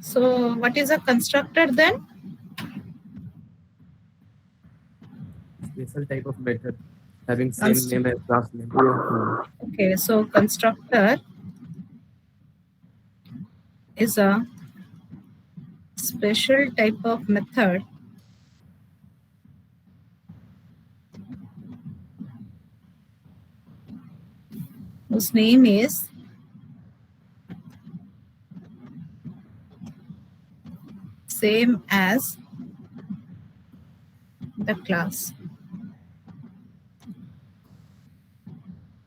So what is a constructor then? Special type of method having same name as class name. Okay, so constructor is a special type of method whose name is same as the class.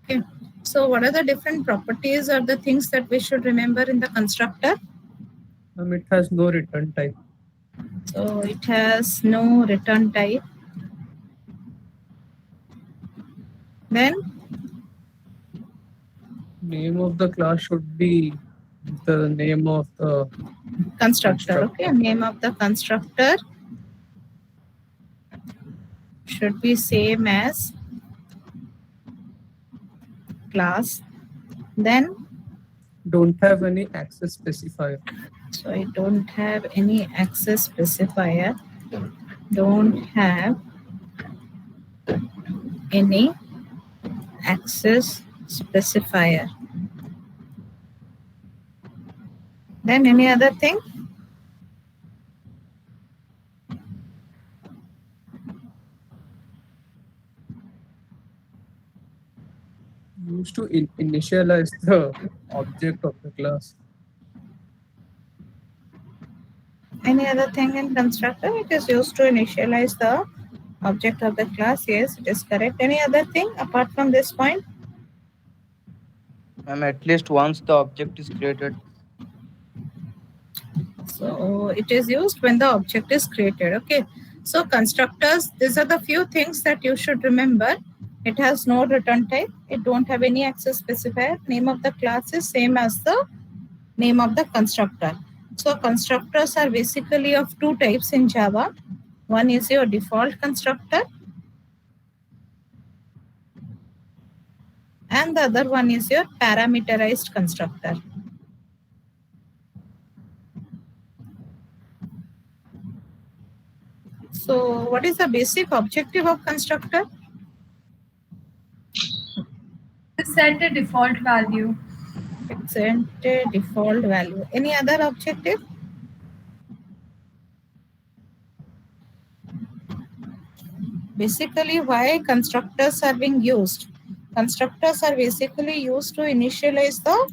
Okay. So what are the different properties or the things that we should remember in the constructor? It has no return type. So it has no return type. Then Name of the class should be the name of the constructor. Okay, name of the constructor should be same as class. Then don't have any access specifier. So I don't have any access specifier. Don't have any access specifier. Then any other thing? Used to initialize the object of the class. Any other thing in constructor? It is used to initialize the object of the class. Yes, it is correct. Any other thing apart from this point? At least once the object is created. So it is used when the object is created. Okay. So constructors, these are the few things that you should remember. It has no return type. It don't have any access specifier. Name of the class is same as the name of the constructor. So constructors are basically of two types in Java. One is your default constructor and the other one is your parameterized constructor. So what is the basic objective of constructor? Set a default value. Set a default value. Any other objective? Basically, why constructors are being used? Constructors are basically used to initialize the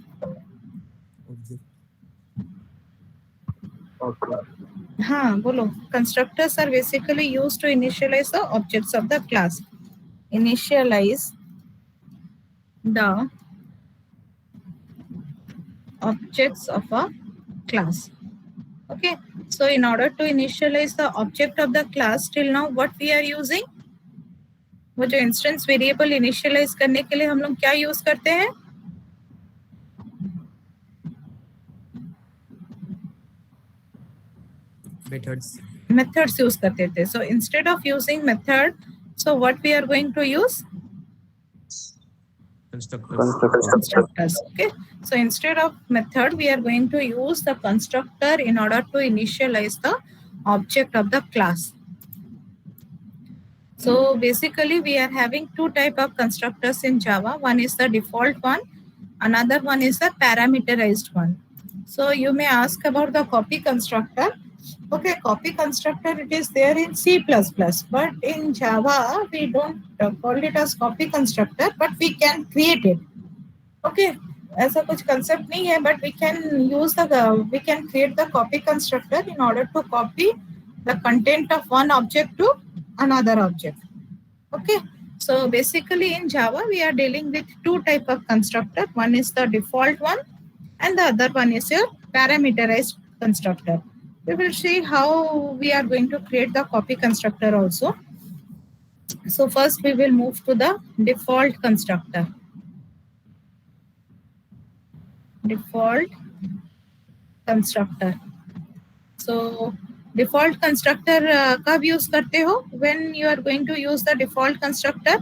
Object. Bolo. Constructors are basically used to initialize the objects of the class. Initialize the objects of a class. Okay. So in order to initialize the object of the class, till now what we are using? वो जो instance variable initialise करने के लिए हम लोग क्या use करते हैं? Methods use करते थे. So instead of using method, so what we are going to use? Constructors. Okay. So instead of method, we are going to use the constructor in order to initialize the object of the class. So basically, we are having two type of constructors in Java. One is the default one. Another one is the parameterized one. So you may ask about the copy constructor. Okay, copy constructor, it is there in C++, but in Java, we don't call it as copy constructor, but we can create it. Okay, ऐसा कुछ concept नहीं है, but we can create the copy constructor in order to copy the content of one object to another object. Okay, so basically in Java, we are dealing with two type of constructor. One is the default one, and the other one is your parameterized constructor. We will see how we are going to create the copy constructor also. So first we will move to the default constructor. Default constructor. So default constructor कब use करते हो? When you are going to use the default constructor?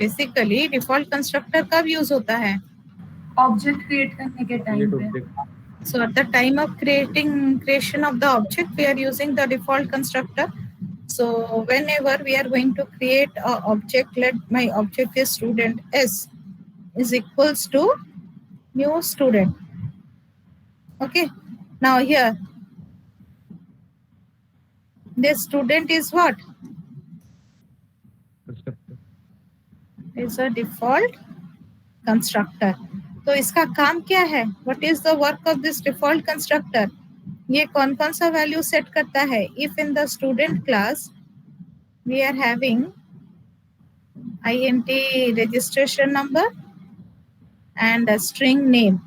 Basically default constructor कब use होता है? Object create करने के time Create पे। object. So at the time of creation of the object, we are using the default constructor. So whenever we are going to create a object, let my object is student S is equals to new student. Okay. Now here, this student is what? Constructor. Is a default constructor. तो इसका काम क्या है? What is the work of this default constructor? ये कौन कौन सा value set करता है? If in the student class we are having int registration number and a string name,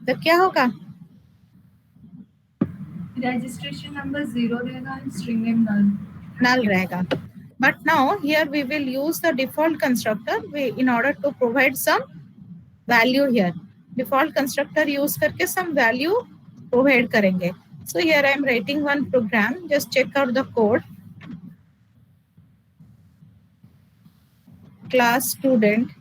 तो क्या होगा? रजिस्ट्रेशन नंबर 0 रहेगा एंड स्ट्रिंग नेम Null रहेगा. But now here we will use the default constructor in order to provide some value here. Default constructor use करके some value provide करेंगे. So here I am writing one program. Just check out the code. Class student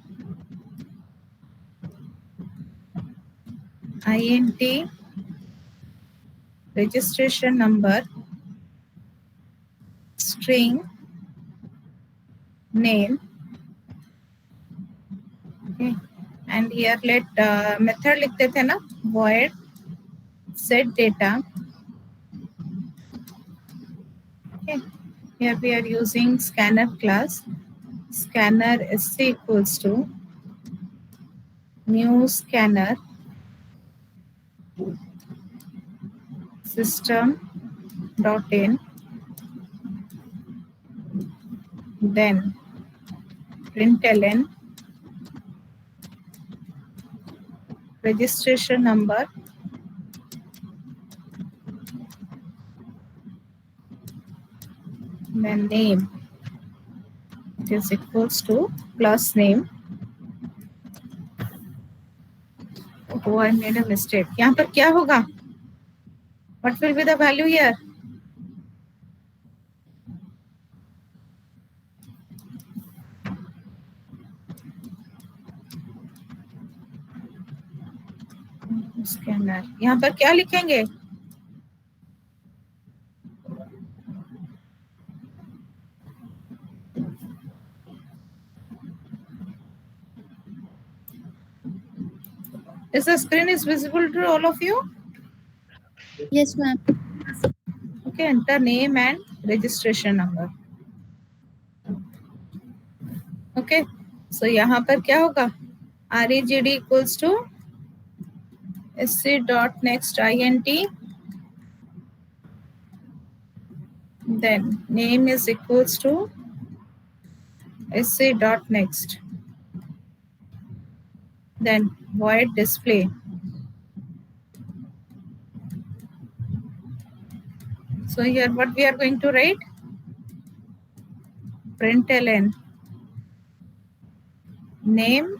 int registration number string name. Okay. And here let method लिखते थे ना, void set data. Okay. Here we are using scanner class. Scanner sc equals to new scanner system dot in, then println registration number then name is equals to plus name. Oh, I made a mistake. यहाँ पर क्या होगा? What will be the value here? Scanner. यहाँ पर क्या लिखेंगे? Is the screen is visible to all of you? Yes, ma'am. Okay, enter name and registration number. Okay, so यहाँ पर क्या होगा? regd equals to sc dot next int, then name is equals to sc dot next, then void display. So here what we are going to write? Println name,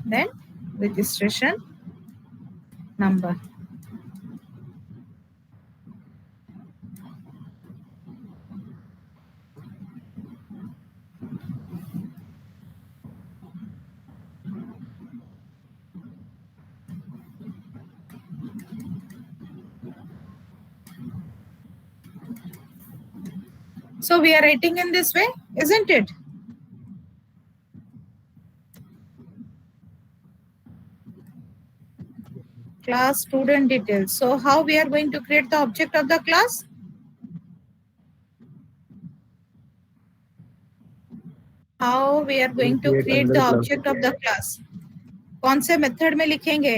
then registration number. So we are writing in this way, isn't it? Class student details. So how we are going to create the object of the class? How we are going to create the object of the class? कौन से method में लिखेंगे?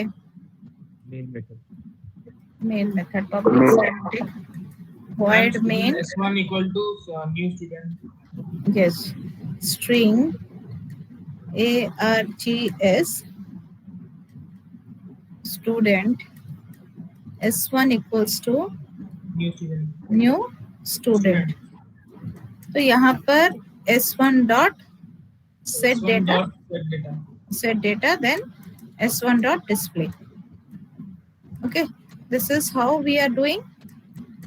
Main method. Main method. Public static void main. S1 equal to new student. Yes. String args student S1 equals to New student. new student. तो यहाँ पर S1 dot set S1 data, dot set data. then S1 dot display. Okay, this is how we are doing.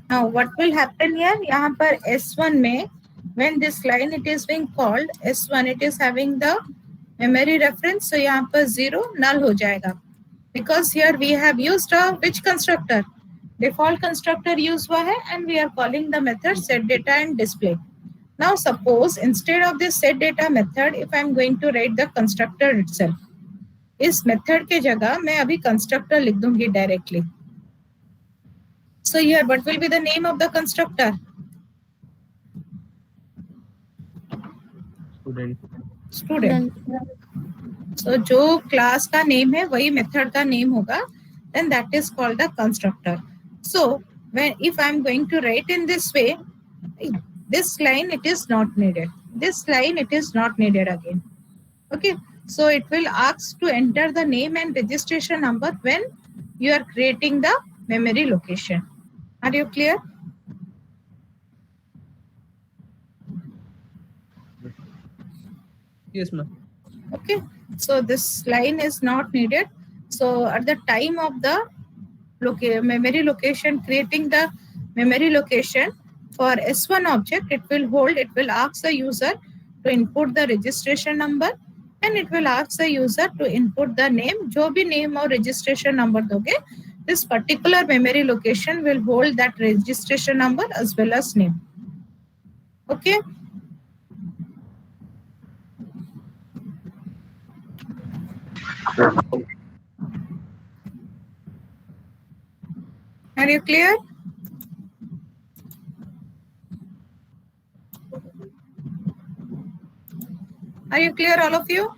Now what will happen here? यहाँ पर S1 में when this line it is being called S1, it is having the memory reference, so यहाँ पर 0 null हो जाएगा, because here we have used a which constructor? Default constructor use हुआ है, and we are calling the method set data and display. Now suppose instead of this set data method, if I am going to write the constructor itself, इस method के जगह मैं अभी constructor लिख दूंगी directly. So here what will be the name of the constructor? Student. So जो class का name है वही method का name होगा, then that is called the constructor. So when if I am going to write in this way, this line it is not needed. This line it is not needed again. Okay. So it will ask to enter the name and registration number when you are creating the memory location. Are you clear? Yes, ma'am. Okay. So this line is not needed. So at the time of the memory location, creating the memory location for S1 object, it will ask the user to input the registration number, and it will ask the user to input the name. जो भी name और registration number दोगे, this particular memory location will hold that registration number as well as name. Okay. Are you clear? Are you clear, all of you?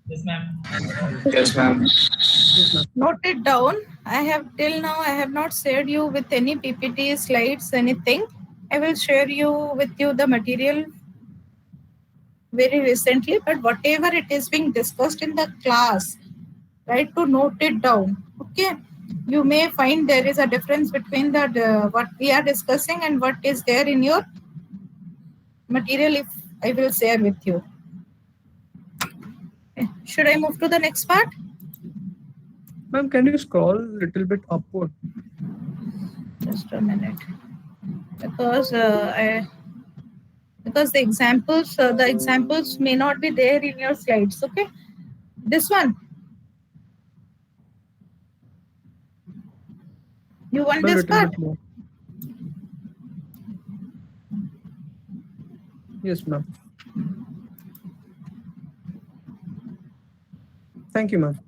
Yes, ma'am. Yes, ma'am. Note it down. I have not shared you with any PPT slides, anything. I will share with you the material very recently, but whatever it is being discussed in the class, try to note it down. Okay. You may find there is a difference between what we are discussing and what is there in your material, if I will share with you. Okay. Should I move to the next part? Ma'am, can you scroll a little bit upward? Just a minute, because the examples may not be there in your slides. Okay, this one. You want Ma'am, this little part? bit more. Yes, ma'am. Thank you, ma'am.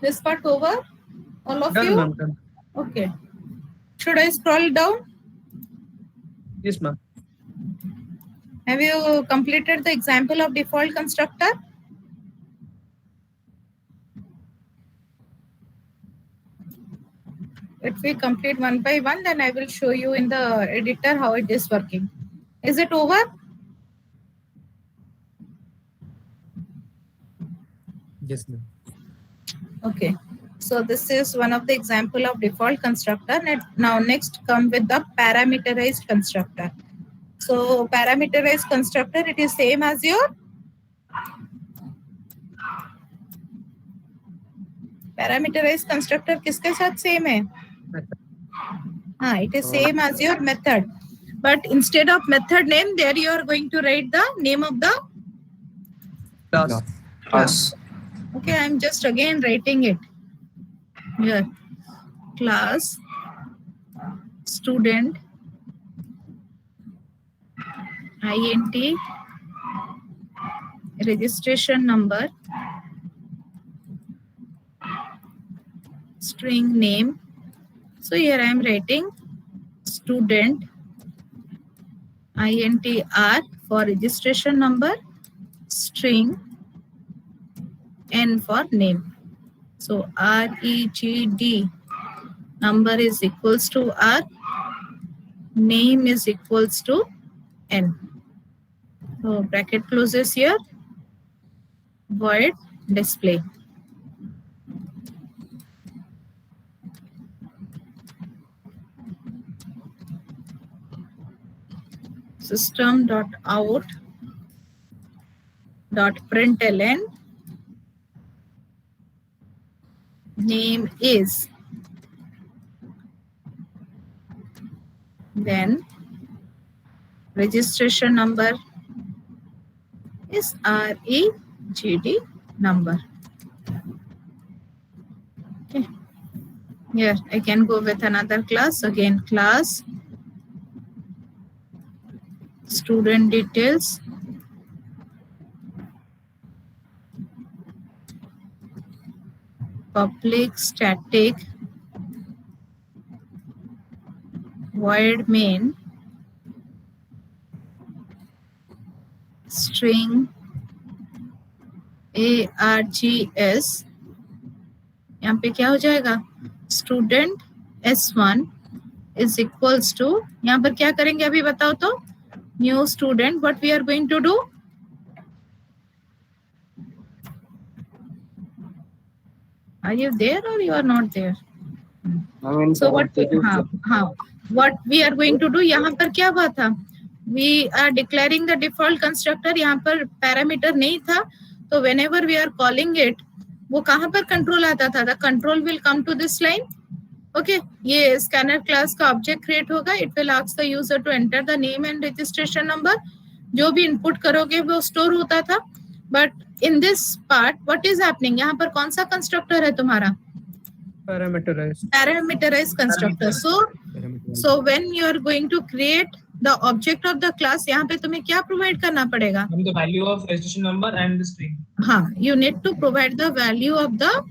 This part over? All of Done, you? ma'am. Done. Okay. Should I scroll down? Yes, ma'am. Have you completed the example of default constructor? If we complete one by one, then I will show you in the editor how it is working. Is it over? Yes, ma'am. Okay. So this is one of the example of default constructor. Now next come with the parameterized constructor. So parameterized constructor, it is same as your parameterized constructor किसके साथ same है? It is same as your method. But instead of method name, there you are going to write the name of the Class. Okay, I am just again writing it here. Class, student, int, registration number, string name. So here I am writing student, intr for registration number, string, n for name. So regd number is equals to r, name is equals to n. So bracket closes here, void display. system.out.println name is, then registration number is REGD number. Okay. Here I can go with another class. Again, class student details, public static void main string args. यहाँ पे क्या हो जाएगा, student s1 is equals to, यहाँ पर क्या करेंगे अभी बताओ तो, new student, what we are going to do, are you there और you are not there? So what we are going to do, यहाँ पर क्या हुआ था, we are declaring the default constructor, यहाँ पर parameter नहीं था, तो whenever we are calling it, वो कहाँ पर control आता था, the control will come to this line. Okay, ये scanner class का object create होगा, it will ask the user to enter the name and registration number, जो भी input करोगे वो store होता था, but in this part what is happening, यहाँ पर कौन सा constructor है तुम्हारा, parameterized constructor. So when you are going to create the object of the class, यहाँ पे तुम्हें क्या provide करना पड़ेगा, the value of registration number and the string. हाँ, you need to provide the value of the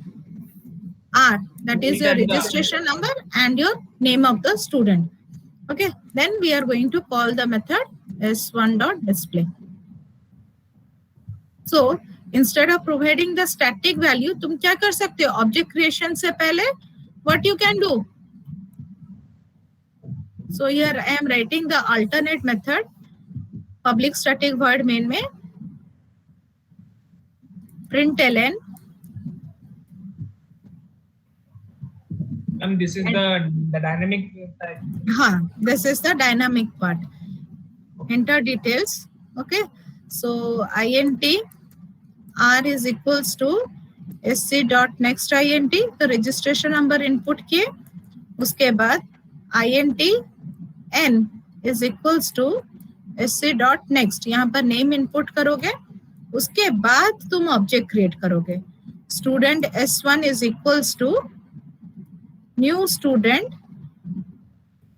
R, that is your registration number and your name of the student. Okay, then we are going to call the method s1.display. So instead of providing the static value, तुम क्या कर सकते हो, object creation से पहले what you can do. So here I am writing the alternate method, public static void main में println, And this is the dynamic type. हाँ, this is the dynamic part. Enter details. Okay, so int r is equals to sc dot next int, तो registration number input किए, उसके बाद int n is equals to sc dot next, यहाँ पर name input करोगे, उसके बाद तुम object create करोगे, student s1 is equals to new student,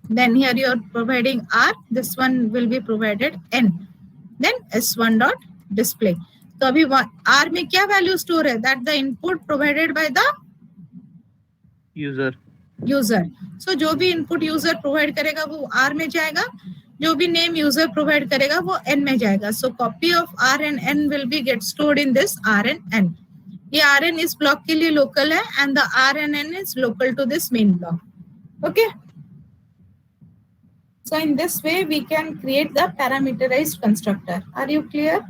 then here you are providing r, this one will be provided n, then s1 dot display. तो अभी r में क्या value store है, that the input provided by the user. So जो भी input user provide करेगा वो r में जाएगा, जो भी name user provide करेगा वो n में जाएगा. So copy of r and n will be get stored in this r and n. ये rn इस block के लिए local है and the r and n is local to this main block. Okay. So in this way we can create the parameterized constructor. Are you clear?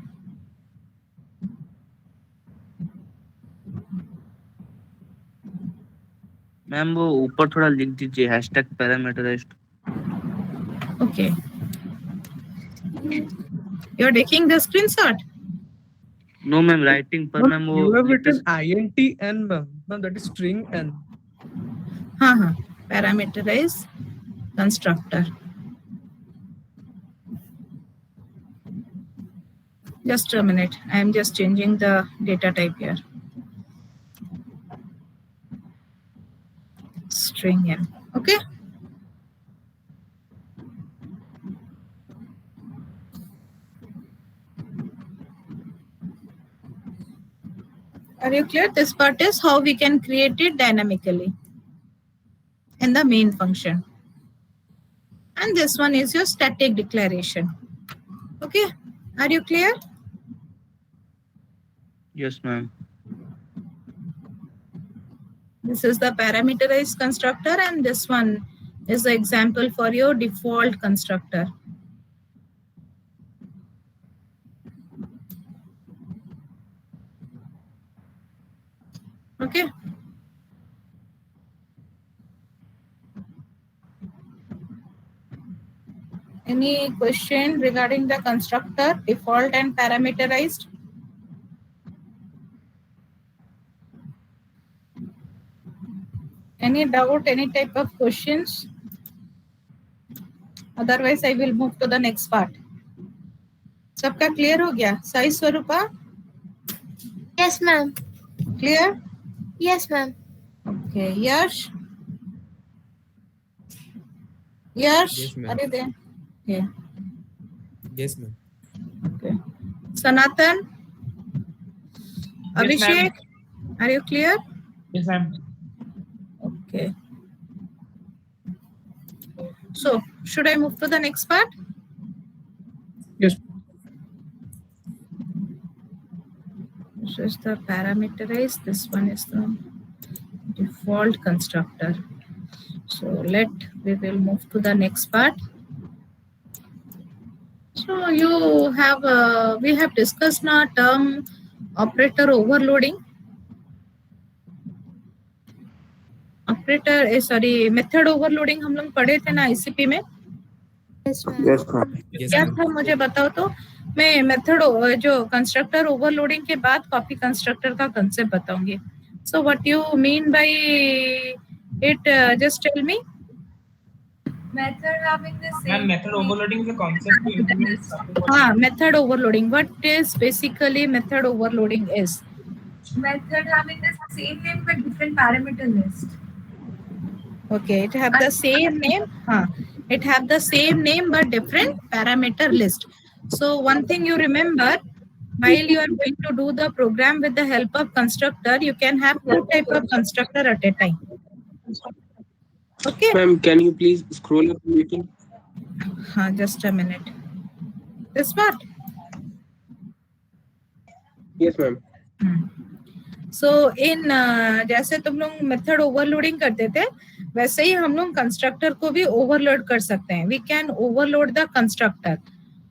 Ma'am वो ऊपर थोड़ा लिख दीजिए hashtag parameterised. Okay. You're taking the screenshot? No ma'am writing पर ma'am वो You have written int n, ma'am. Ma'am, that is string n. हाँ, parameterized constructor. Just a minute. I am just changing the data type here. String n. Okay. Are you clear? This part is how we can create it dynamically in the main function. And this one is your static declaration. Okay. Are you clear? Yes ma'am. This is the parameterized constructor and this one is the example for your default constructor. Okay. Any question regarding the constructor, default and parameterized? Any doubt, any type of questions? Otherwise, I will move to the next part. सबका clear हो गया? साई स्वरूपा Yes, ma'am. Clear? Yes, ma'am. Okay, Yash Yash Yes, ma'am. अरे दे okay. Yes, ma'am. Okay. Sanatan ma'am. Abhishek, are you clear? Yes, ma'am. Okay. So, should I move to the next part? Yes. This is the parameterized. This one is the default constructor. So, we will move to the next part. So, you have, we have discussed now term operator overloading. Operator sorry method overloading हम लोग पढ़े थे ना ICP में. Yes, ma'am. Yes, क्या ma'am. था मुझे बताओ तो. मैं मेथड जो कंस्ट्रक्टर ओवरलोडिंग के बाद कॉपी कंस्ट्रक्टर का कंसेप्ट बताऊंगी. So what you mean by it, just tell me. Method having the Ma'am, same method overloading is a concept to implement something. हाँ, method overloading. What is basically method overloading is? method having the same name but different parameter list. Okay, it have the same name. It have the same name but different parameter list. So one thing you remember, while you are going to do the program with the help of constructor, you can have two type of constructor at a time. Okay. Ma'am, can you please scroll up a little? Just a minute. This part. Yes, ma'am. So in जैसे तुम लोग method overloading करते थे, वैसे ही हम लोग constructor को भी ओवरलोड कर सकते हैं. We can overload the constructor.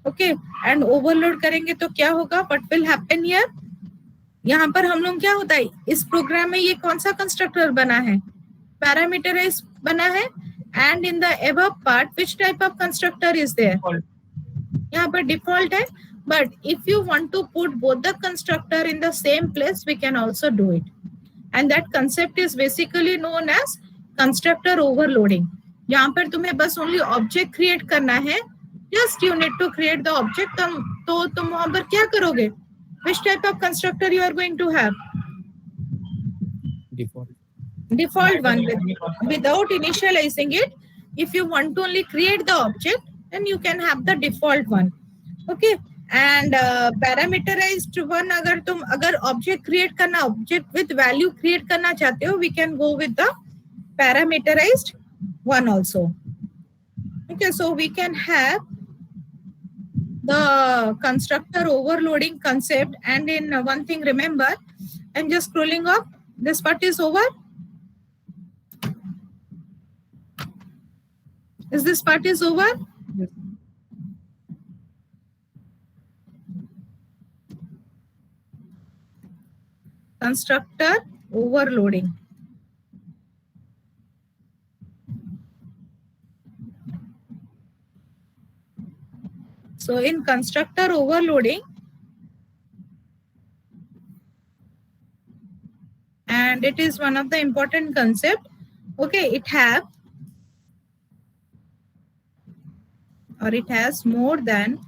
Okay, and overload करेंगे तो क्या होगा? What will happen here? यहाँ पर हम लोग क्या होता है, इस प्रोग्राम में ये कौन सा कंस्ट्रक्टर बना है? पैरामीटराइज बना है. And in the above part which type of constructor is there? यहाँ पर डिफॉल्ट है. But if you want to put both the constructor in the same place, we can also do it. And that concept is basically known as constructor overloading. यहाँ पर तुम्हें बस only object create करना है. Just you need to create the object. तो तुम वहाँ पर क्या करोगे? Which type of constructor you are going to have? Default one. Without initializing it, if you want to only create the object, then you can have the default one. Okay. And parameterized one, अगर object create करना, object with value create करना चाहते हो, we can go with the parameterized one also. Okay, so we can have the constructor overloading concept. And in one thing remember, I'm just scrolling up. This part is over. Is this part is over? Yes. Constructor overloading. So in constructor overloading, and it is one of the important concept. Okay, it has more than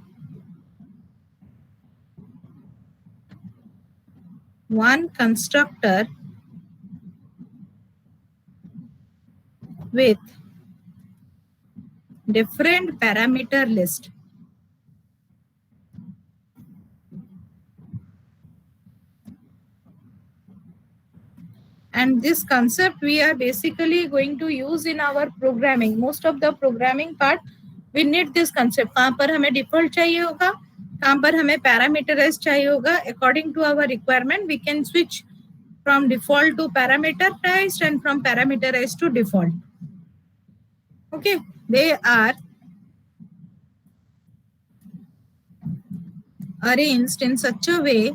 one constructor with different parameter list. And this concept we are basically going to use in our programming. Most of the programming part, we need this concept. कहाँ पर हमें default चाहिए होगा, कहाँ पर हमें parameterized चाहिए होगा. According to our requirement, we can switch from default to parameterized and from parameterized to default. Okay, they are arranged in such a way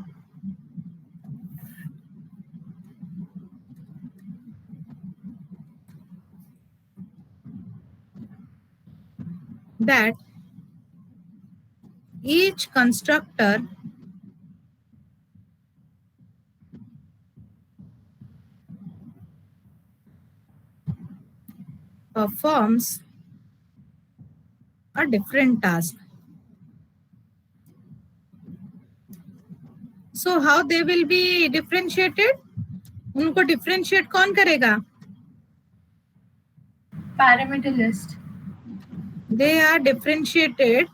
that each constructor performs a different task. So how they will be differentiated? उनको differentiate कौन करेगा? Parameter list. They are differentiated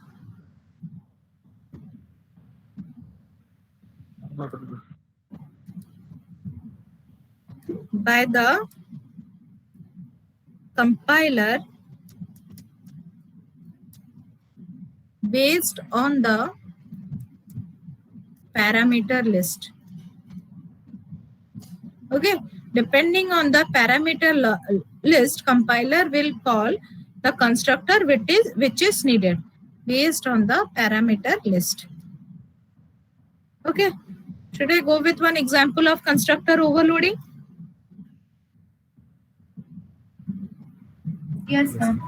by the compiler based on the parameter list. Okay, depending on the parameter list, compiler will call the constructor which is needed based on the parameter list. Okay, should I go with one example of constructor overloading? Yes, ma'am.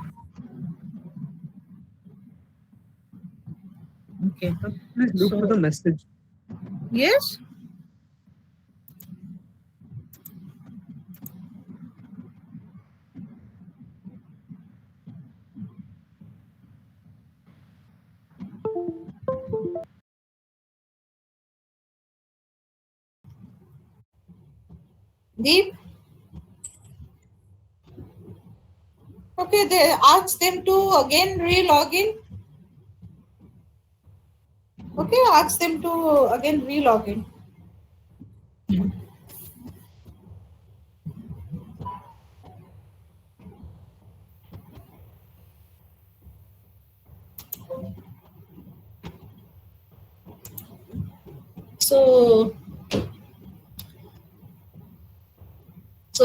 Okay, Please look for the message. yes. Deep. Okay, they ask them to again re-log in. Okay, ask them to again re-log in. So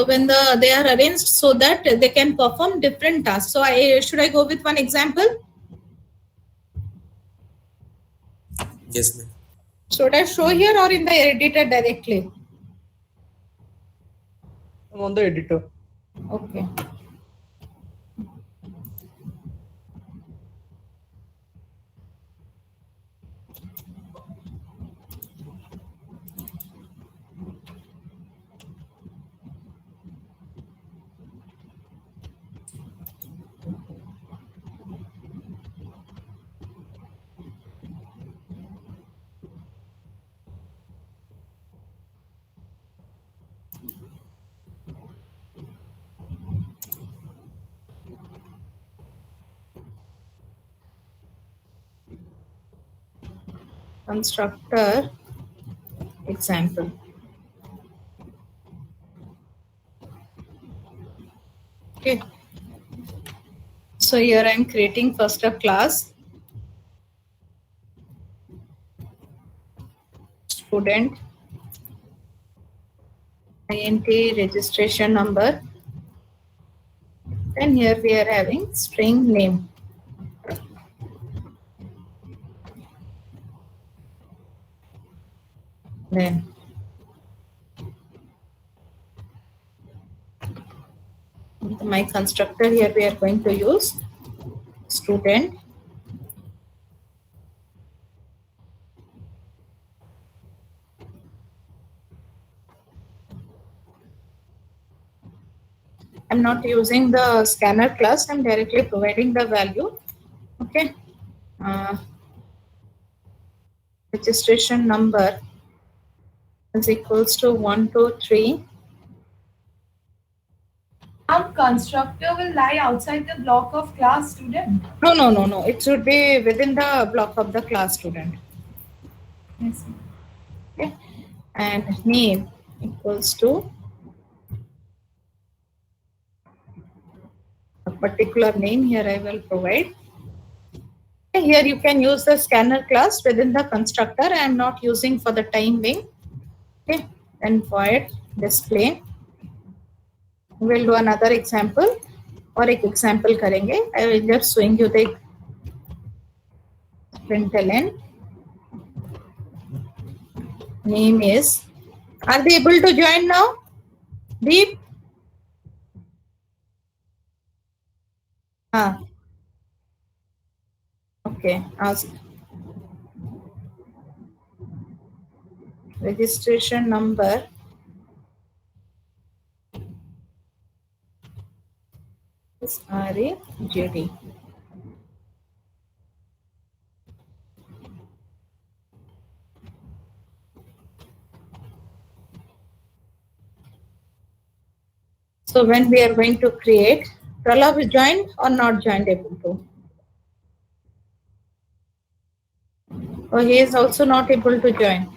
when they are arranged so that they can perform different tasks. So should I go with one example? Yes, ma'am. Should I show here or in the editor directly? I'm on the editor. Okay. Constructor example. Okay. So here I'm creating first a class student int registration number. And here we are having string name. Then my constructor here we are going to use student I'm not using the scanner class, I'm directly providing the value. Okay. Registration number is equals to 123. Our constructor will lie outside the block of class student. No. It should be within the block of the class student. Yes, ma'am. Okay. And name equals to a particular name. Here I will provide. Okay, here you can use the scanner class within the constructor. I am not using for the time being. Okay. And void display. We'll do another example और एक example करेंगे. I will just showing you the println. Name is. Are they able to join now? Deep. Okay. Ask. registration number is RAJD. So when we are going to create, Pralab is joined or not joined able to? Or he is also not able to join.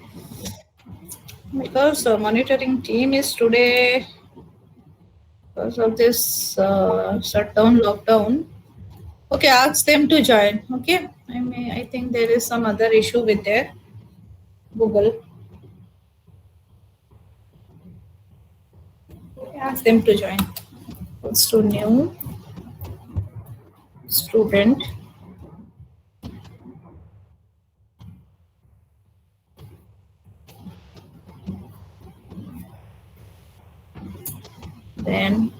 Because monitoring team is today, because of this shutdown, lockdown. Okay, ask them to join. Okay, I think there is some other issue with their Google. Okay, ask them to join. Let's do new student. Then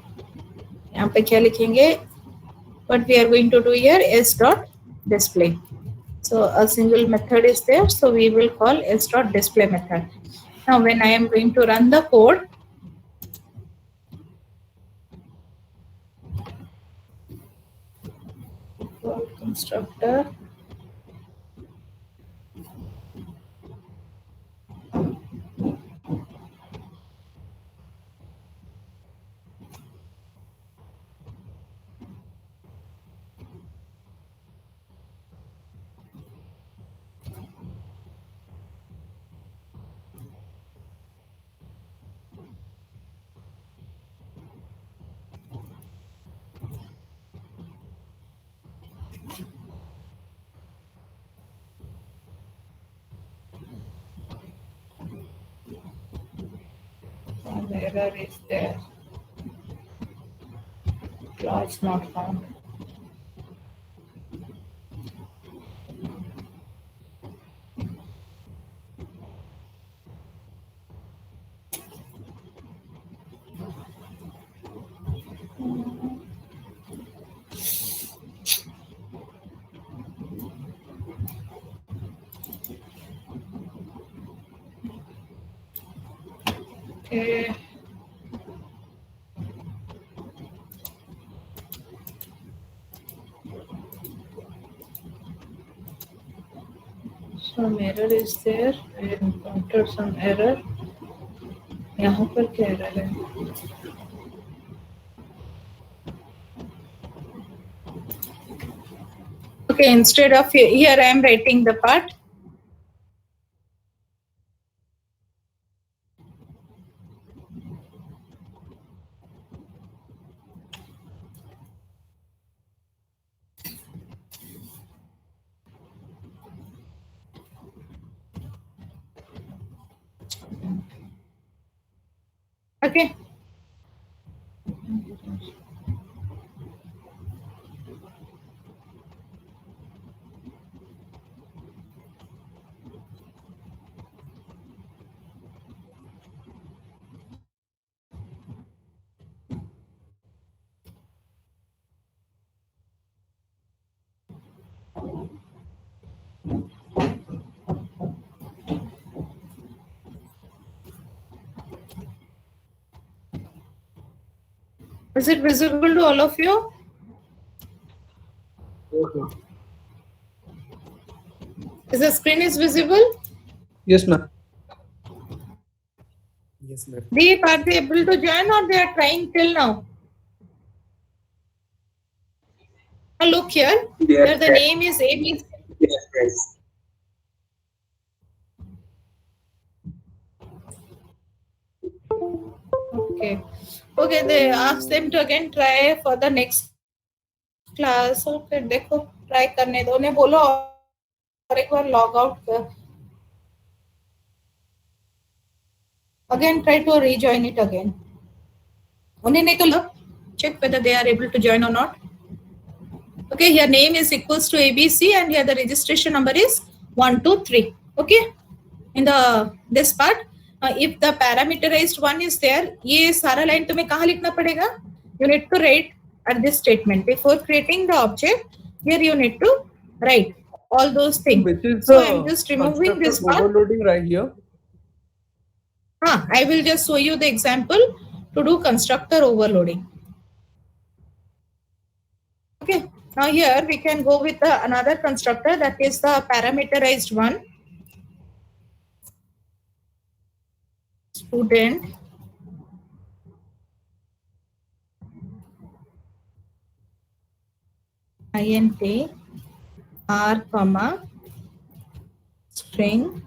यहाँ पे क्या लिखेंगे? What we are going to do here is dot display. So a single method is there, so we will call s dot display method. Now when I am going to run the code, constructor error is there. Class not found. Okay. Some error is there. I encountered some error. यहाँ पर क्या error है? Okay, instead of here I am writing the part. Okay. Is it visible to all of you? Okay. Is the screen is visible? Yes, ma'am. Yes, ma'am. Deep, are they able to join or they are trying till now? Now look here. Here the name is ABC. Yes. Okay. Okay, they ask them to again try for the next class. Okay, देखो try करने दो. उन्हें बोलो और एक बार log out कर. Again try to rejoin it again. उन्हें नहीं तो look, check whether they are able to join or not. Okay, here name is equals to ABC and here the registration number is 123. Okay, in the this part. If the parameterized one is there, ये सारा line तुम्हें कहाँ लिखना पड़ेगा? You need to write at this statement before creating the object. Here you need to write all those things. Which is So the I'm just removing this constructor part. overloading right here. I will just show you the example to do constructor overloading. Okay, now here we can go with another constructor, that is the parameterized one. Student int r comma string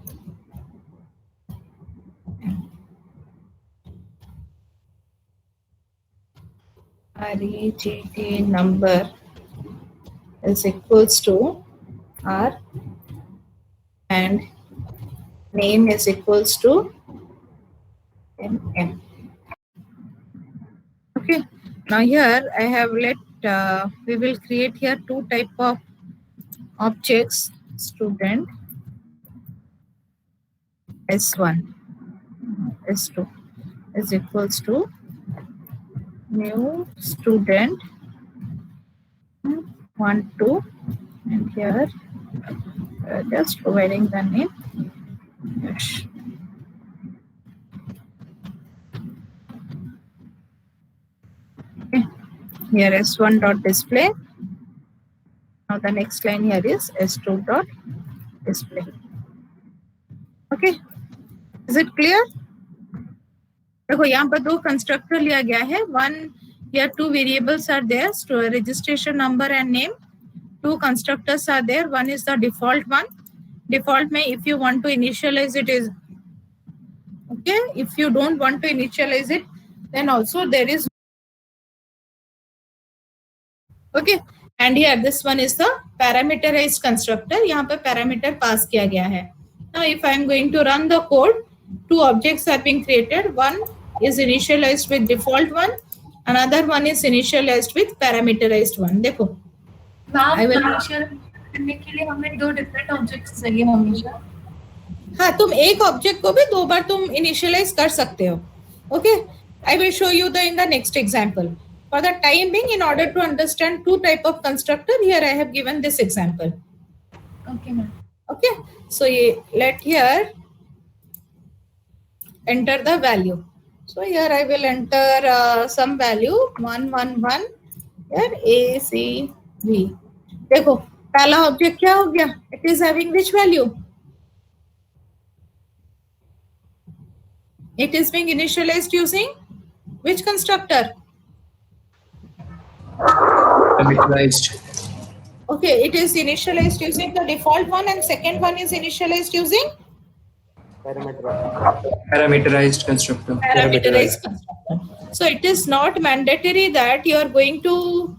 regt number is equals to r and name is equals to mm. Okay, now here I have we will create here two type of objects. Student s1 s2 is equals to new student 1 2, and here just providing the name. Yes. Okay. Here s1 dot display. Now the next line here is s2 dot display. Okay, is it clear? देखो यहाँ पर दो constructor लिया गया है. One here two variables are there, so registration number and name. Two constructors are there. One is the default one. Default में if you want to initialize it is okay. If you don't want to initialize it, then also there is okay. And here this one is the parameterized constructor. यहाँ पे parameter pass किया गया है. Now if I am going to run the code, two objects are being created. One is initialized with default one, another one is initialized with parameterized one. देखो ma'am I will- initial करने के लिए हमें दो different objects चाहिए हमेशा. हाँ, तुम एक ऑब्जेक्ट को भी दो बार तुम इनिशियलाइज कर सकते हो. Okay, I will show you the in the next example. For the time being, in order to understand two type of constructor, here I have given this example. Okay ma'am. Okay, so let here enter the value. So here I will enter some value 111 here a c v. देखो पहला object क्या हो गया? It is having which value? It is being initialized using which constructor? Parameterized. Okay, it is initialized using the default one, and second one is initialized using Parameterized constructor. parameterized constructor. So it is not mandatory that you are going to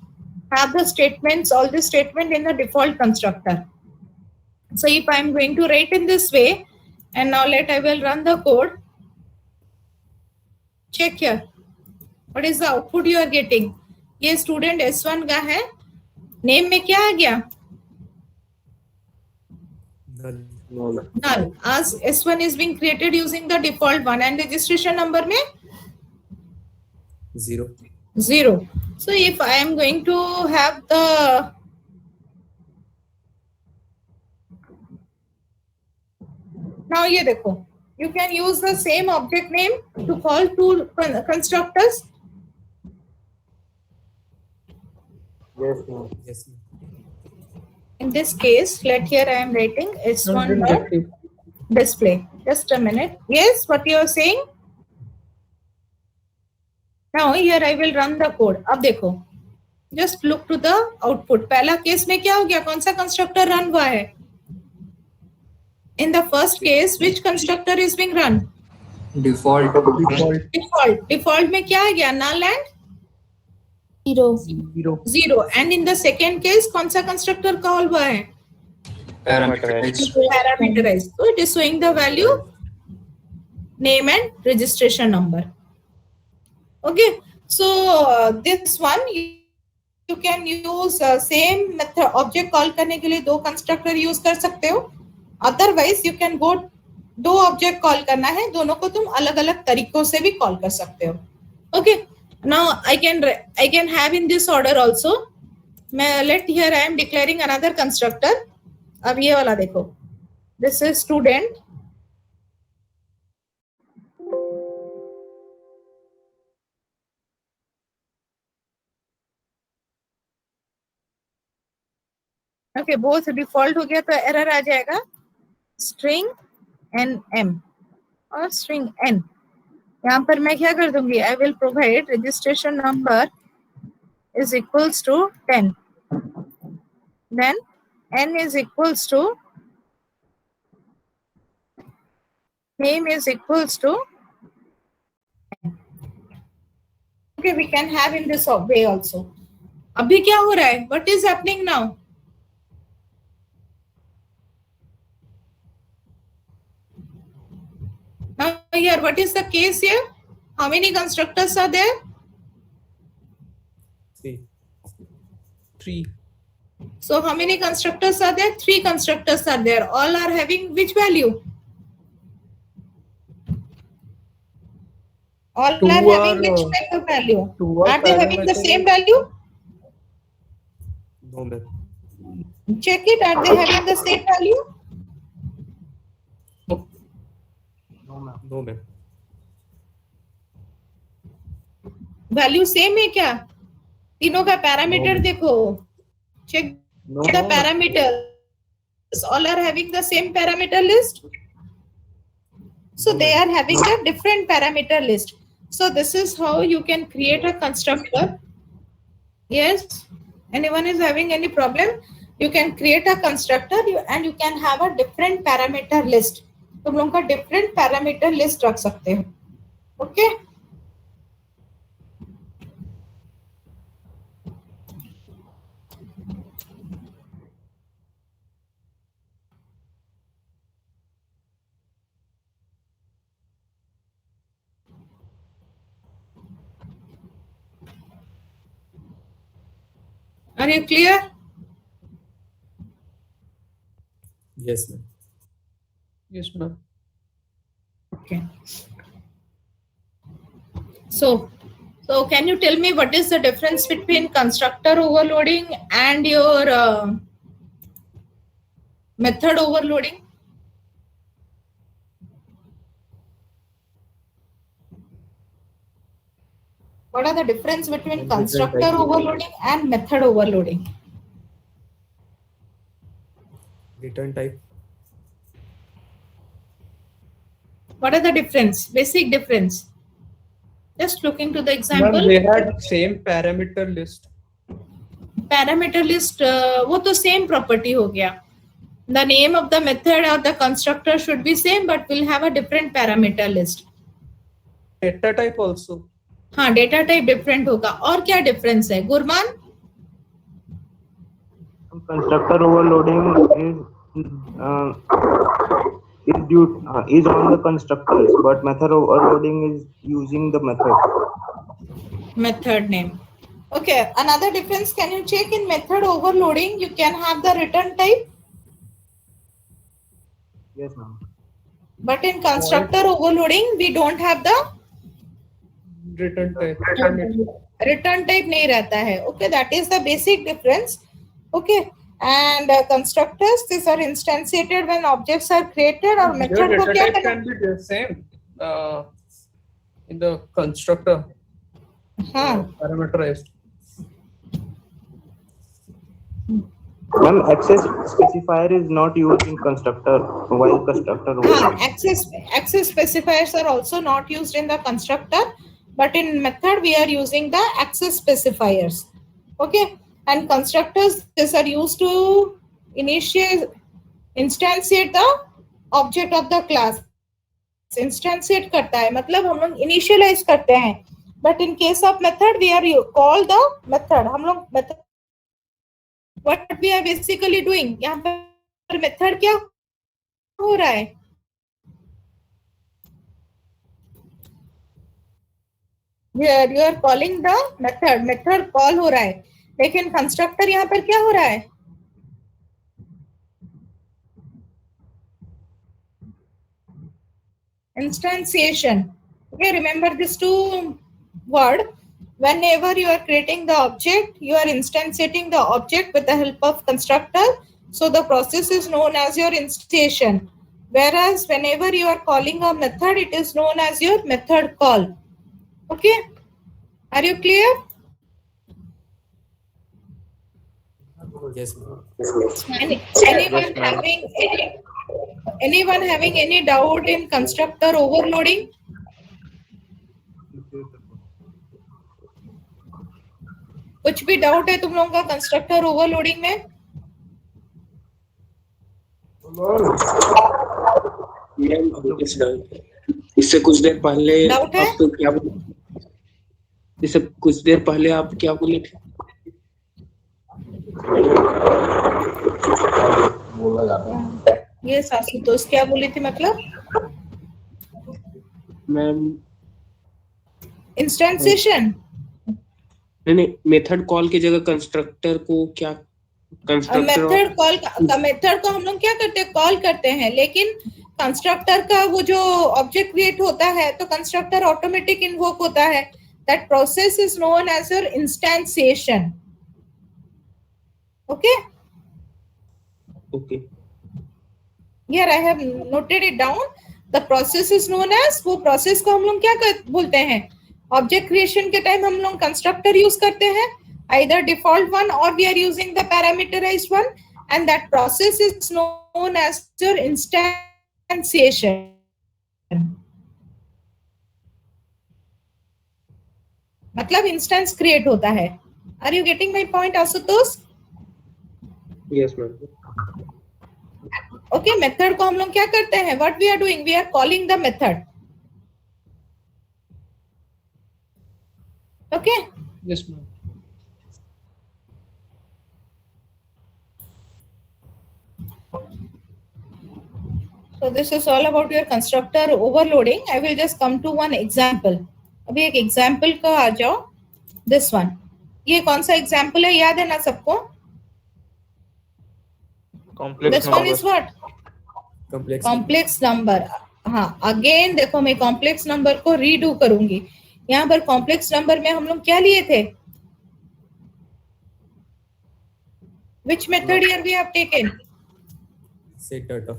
have the statements, all the statement in the default constructor. So if I am going to write in this way, and now I will run the code. Check here. What is the output you are getting? ये student S1 का है. Name में क्या आ गया? Null. As S1 is being created using the default one, and registration number में 0. 0. So if I am going to have the now ये देखो, you can use the same object name to call two constructors. Yes, ma'am. In this case, here I am writing S1 dot display. Just a minute. Yes, what you are saying? Now here I will run the code. अब देखो, just look to the output. पहला case में क्या हो गया? कौन सा constructor run हुआ है? In the first case, which constructor is being run? Default. Default में क्या आ गया? Null and 0. 0. And in the second case, कौन सा constructor call हुआ है? Parameterized. Parameterized. So it is showing the value, name and registration number. Okay. So this one you can use same method object call करने के लिए दो constructor use कर सकते हो. Otherwise you can go दो object call करना है, दोनों को तुम अलग अलग तरीकों से भी call कर सकते हो. Okay. Now I can have in this order also. Let here I am declaring another constructor. अब ये वाला देखो. This is student okay both default हो गया तो एरर आ जाएगा स्ट्रिंग NM और स्ट्रिंग N। यहाँ पर मैं क्या कर दूंगी, I will provide registration number is equals to 10, then N is equals to name is equals to, okay we can have in this way also. अभी क्या हो रहा है, what is happening now? Now here what is the case here? How many constructors are there? 3. So how many constructors are there? 3 constructors are there. All are having which value? All Two are having are, which type of value? two are Are they having the parameter- same value? No, ma'am. Check it. Are they having the same value? No, ma'am. Value same है क्या? तीनों का parameter No. देखो. Check No, the parameters. All are having the same parameter list. So they are having a different parameter list. So this is how you can create a constructor. Yes. Anyone is having any problem? You can create a constructor and you can have a different parameter list. तुम लोगों का different parameter list रख सकते हो. Okay? Are you clear? Yes, ma'am. Yes, ma'am. Okay. So can you tell me what is the difference between constructor overloading and your method overloading? What are the difference between constructor overloading and method overloading? Return type. What are the difference? Basic difference. Just look into the Ma'am, example. they had same parameter list. Parameter list वो तो same property हो गया. The name of the method or the constructor should be same, but we'll have a different parameter list. Data type also. हाँ data type different होगा. और क्या difference है Gurman? Constructor overloading is on the constructors, but method overloading is using the method. Method name. Okay, another difference, can you check in method overloading you can have the return type, Yes, ma'am. but in constructor overloading we don't have the Return type. return type नहीं रहता है. Okay, that is the basic difference. Okay, and constructors, these are instantiated when objects are created और Your method को data क्या type करना? can be the same in the constructor. हाँ Parameterized. Ma'am, access specifier is not used in constructor while constructor overloading. access specifiers are also not used in the constructor, but in method we are using the access specifiers. Okay, and constructors, these are used to instantiate the object of the class. Instantiate करता है मतलब हम लोग initialize करते हैं, but in case of method we are call the method. हम लोग method, what we are basically doing, यहाँ पर method क्या हो रहा है? Here you are calling the method call हो रहा है, लेकिन constructor यहाँ पर क्या हो रहा है? Instantiation. Okay, remember these two words. Whenever you are creating the object, you are instantiating the object with the help of constructor. So the process is known as your instantiation. Whereas whenever you are calling a method, it is known as your method call. Okay, are you clear? Yes, ma'am. Anyone having any doubt in constructor overloading? कुछ भी doubt है तुम लोगों का constructor overloading में? इससे कुछ देर पहले डाउट है? आप तो क्या बोले? इससे कुछ देर पहले आप क्या बोले थे? ये आशुतोष क्या बोली थी मतलब? मैम इंस्टेंसेशन नहीं, मेथड कॉल की जगह कंस्ट्रक्टर को क्या मेथड कॉल का मेथड को हम लोग क्या करते हैं, कॉल करते हैं, लेकिन कंस्ट्रक्टर का वो जो ऑब्जेक्ट क्रिएट होता है तो कंस्ट्रक्टर ऑटोमेटिक इन्वोक होता है. That process is known as your instantiation. Okay okay, here I have noted it down. The process is known as, वो प्रोसेस को हम लोग क्या बोलते हैं, ऑब्जेक्ट क्रिएशन के टाइम हम लोग कंस्ट्रक्टर यूज करते हैं, either default one or we are using the parameterized one, and that process is known as your instantiation. मतलब इंस्टेंस क्रिएट होता है. Are you getting my point, Ashutosh? Yes ma'am. Okay, method को हम लोग क्या करते हैं, what we are doing, we are calling the method. Okay? Yes, ma'am. So this is all about your constructor overloading. I will just come to one example. अभी एक example का आ जाओ. This one. ये कौन सा example है, याद है ना सबको? This one is what? Complex number. हाँ, again देखो मैं complex number को redo करूंगी. यहाँ पर complex number में हम लोग क्या लिए थे? Which method here we have taken? Set data.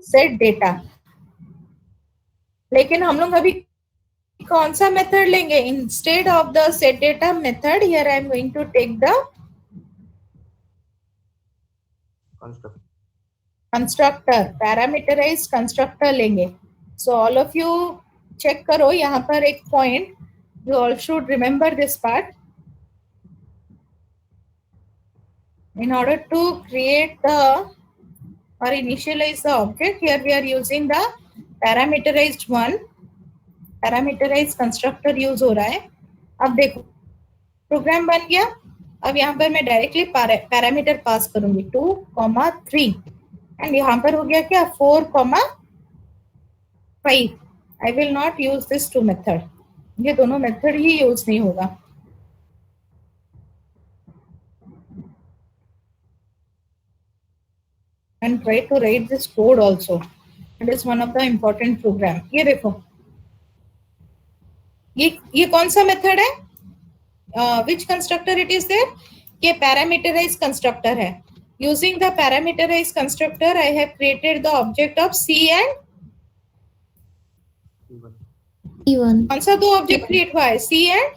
Set data. लेकिन हम लोग अभी कौन सा मेथड लेंगे? Instead of the set data method, here I am going to take the constructor, parameterized constructor लेंगे. So all of you check करो यहाँ पर एक point. You all should remember this part. In order to create the or initialize the object, here we are using the parameterized one. Parameterized constructor use हो रहा है. अब देखो programme बन गया. अब यहाँ पर मैं डायरेक्टली पैरामीटर पास करूंगी 2,3 एंड यहाँ पर हो गया क्या 4,5. I will not use this two method. ये दोनों मेथड ही यूज नहीं होगा. And try to write this code also. It is one of the important program. ये देखो, ये कौन सा मेथड है? Which constructor it is there? ये parameterized constructor है. Using the parameterized constructor, I have created the object of C and C1. कौन सा दो ऑब्जेक्ट क्रिएट हुआ है? C and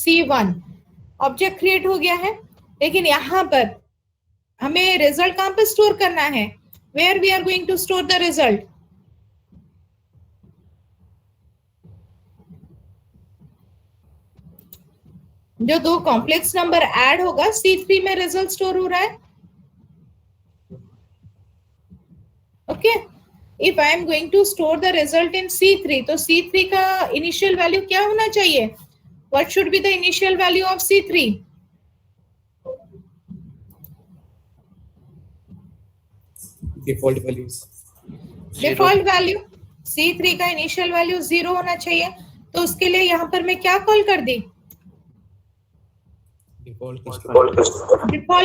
C1. Object create हो गया है, लेकिन यहाँ पर हमें रिजल्ट कहाँ पे स्टोर करना है? Where we are going to store the result? जो दो कॉम्प्लेक्स नंबर ऐड होगा C3 में रिजल्ट स्टोर हो रहा है. Okay, if I am going to store the result in C3, तो C3 का इनिशियल वैल्यू क्या होना चाहिए? What should be the initial value of C3? Default values. Default value C3 का इनिशियल वैल्यू 0 होना चाहिए. तो उसके लिए यहाँ पर मैं क्या कॉल कर दी? Default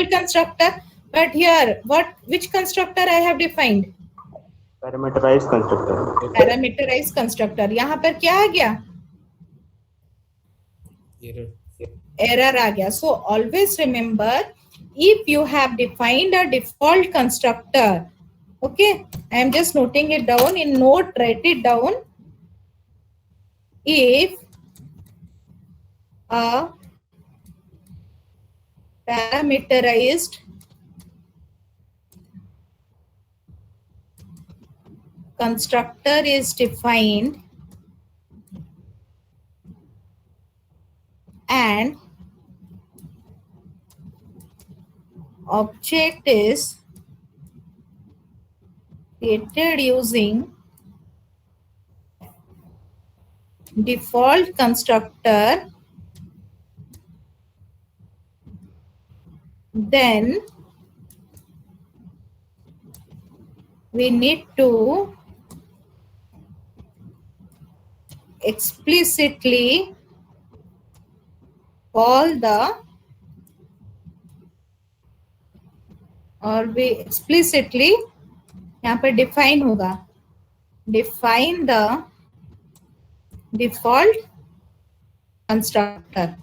constructor. But here, which constructor I have defined? Parameterized constructor. Parameterized constructor. यहाँ पर क्या आ गया? Error आ गया. So always remember, if you have defined a default constructor, okay, I am just noting it down in note, write it down. If a parameterized constructor is defined and object is created using default constructor, then we need to explicitly call the, और we explicitly यहाँ पे define होगा, define the default constructor.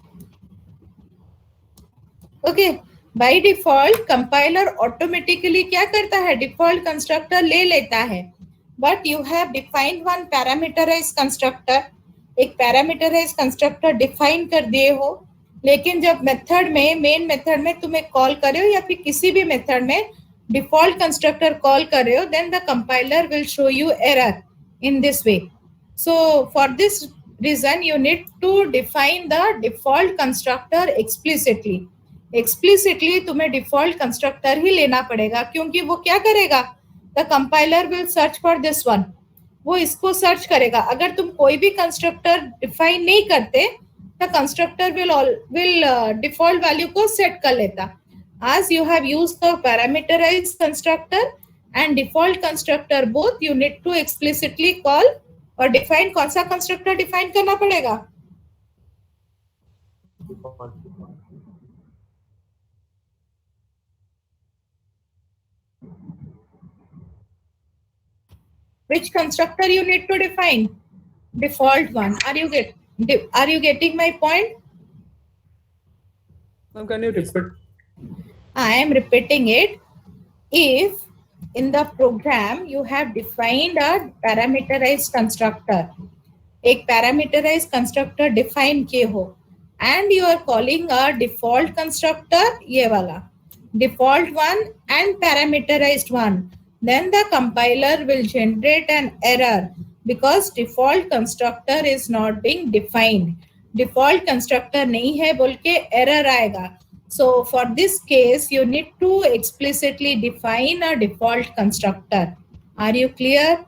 Okay, by default compiler automatically क्या करता है, default constructor ले लेता है, but you have defined one parameterized constructor, एक parameterized constructor define कर दिए हो, लेकिन जब मेथड में, मेन मेथड में तुम्हें कॉल कर रहे हो या फिर किसी भी मेथड में डिफॉल्ट कंस्ट्रक्टर कॉल कर रहे हो, then the compiler will show you error in this way. So for this reason you need to define the default constructor explicitly. Explicitly तुम्हें डिफॉल्ट कंस्ट्रक्टर ही लेना पड़ेगा, क्योंकि वो क्या करेगा, the compiler will search for this one, वो इसको सर्च करेगा. अगर तुम कोई भी कंस्ट्रक्टर डिफाइन नहीं करते, the constructor will default value को set कर लेता. As you have used the parameterized constructor and default constructor both, you need to explicitly call और define. कौन सा constructor define करना पड़ेगा? Which constructor you need to define? Default one. Are you getting my point? Can you repeat? I am repeating it. If in the program you have defined a parameterized constructor, एक parameterized constructor define किए हो, and you are calling a default constructor, ये वाला default one and parameterized one, then the compiler will generate an error because default constructor is not being defined. Default constructor नहीं है बोल के error आएगा. So for this case, you need to explicitly define a default constructor. Are you clear?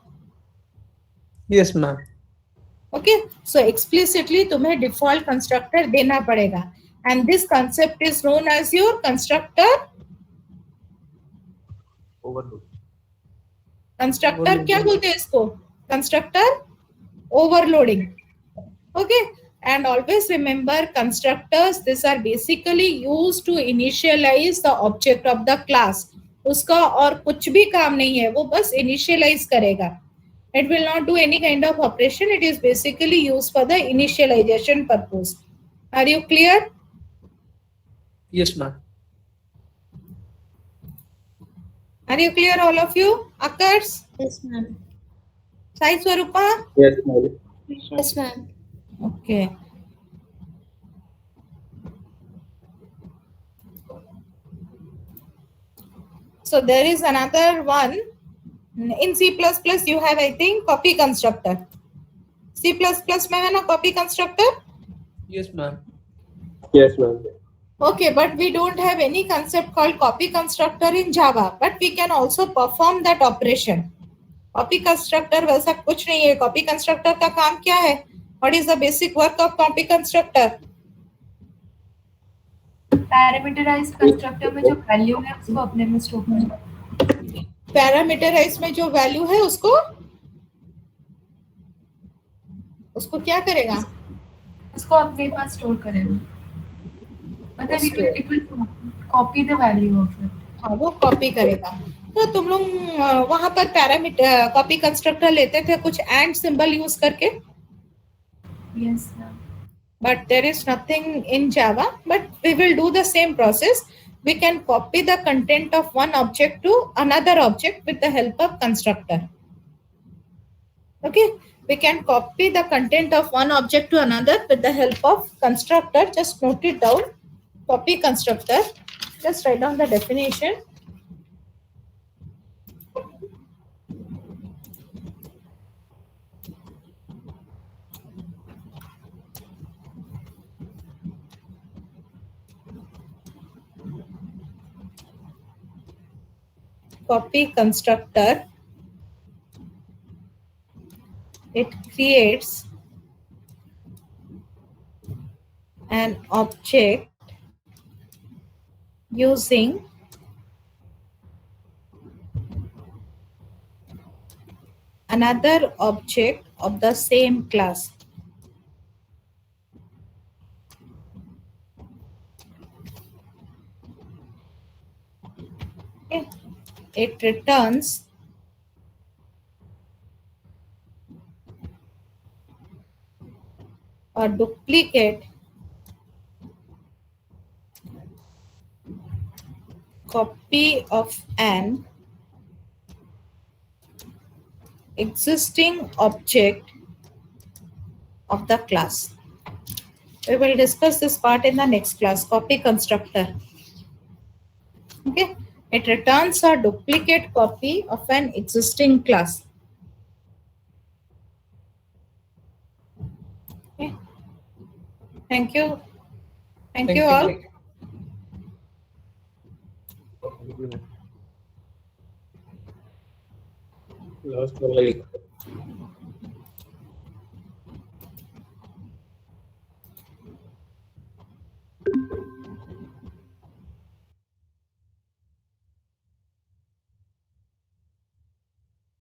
Yes, ma'am. Okay, so explicitly तुम्हें default constructor देना पड़ेगा, and this concept is known as your constructor overload. Constructor क्या बोलते हैं इसको? Constructor overloading. Okay, and always remember constructors, these are basically used to initialize the object of the class. उसका और कुछ भी काम नहीं है, वो बस initialize करेगा. It will not do any kind of operation. It is basically used for the initialization purpose. Are you clear? Yes, ma'am. Are you clear, all of you? Akars? Yes, ma'am. Sai Swarupa? Yes, ma'am. Yes, ma'am. Okay. So there is another one. In C++, you have, I think, copy constructor. C++ में है ना copy constructor? Yes, ma'am. Yes, ma'am. Okay, but we don't have any concept called copy constructor in Java, but we can also perform that operation. Copy constructor वैसा कुछ नहीं है. Copy constructor का काम क्या है? What is the basic work of copy constructor? Parameterized constructor में जो वैल्यू है उसको अपने में स्टोर करना. पैरामीटराइज में जो वैल्यू है उसको क्या करेगा? उसको अपने पास स्टोर करेगा. मतलब it will copy the value of it. हाँ, वो कॉपी करेगा. तो तुम लोग वहां पर पैरामीटर कॉपी कंस्ट्रक्टर लेते थे कुछ एंड सिंबल यूज करके. Yes, ma'am. But there is nothing in Java, but we will do the same process. We can copy the content of one object to another object with the help of constructor. Okay, we can copy the content of one object to another with the help of constructor. Just note it down. copy constructor, just write down the definition. Copy constructor, it creates an object using another object of the same class. Okay. It returns a duplicate copy of an existing object of the class. We will discuss this part in the next class, copy constructor. Okay, it returns a duplicate copy of an existing class. Okay. Thank you. Thank you all. Last one.